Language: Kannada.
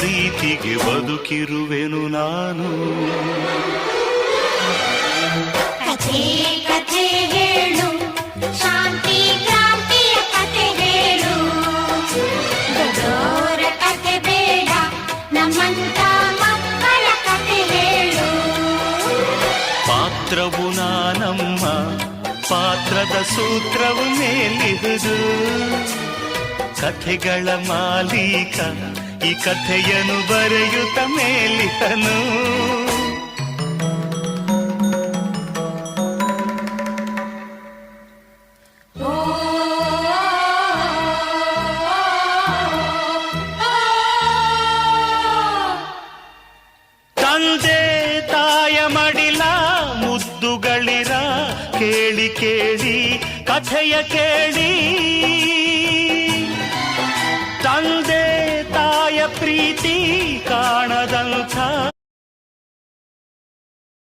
ಪ್ರೀತಿಗೆ ಬದುಕಿರುವೆನು ನಾನು. ಕಥೆ ಕಥೆ ಹೇಳು, ಶಾಂತಿ ಕ್ರಾಂತಿಯ ಕಥೆ ಹೇಳು, ದೊಡ್ಡೋರ ಕಥೆ ಬೇಡ, ನಮ್ಮಂತ ಮಕ್ಕಳ ಕಥೆ ಹೇಳು. ಪಾತ್ರವು ನಾನಮ್ಮ, ಪಾತ್ರದ ಸೂತ್ರವು ಮೇಲಿಹುದು. ಕಥೆಗಳ ಮಾಲೀಕ ಈ ಕಥೆಯನ್ನು ಬರೆಯುತ್ತ ಮೇಲಿಹನು. ತಂದೆ ತಾಯ ಮಡಿಲ ಮುದ್ದುಗಳಿರ ಕೇಳಿ ಕೇಳಿ ಕಥೆಯ ಕೇಳಿ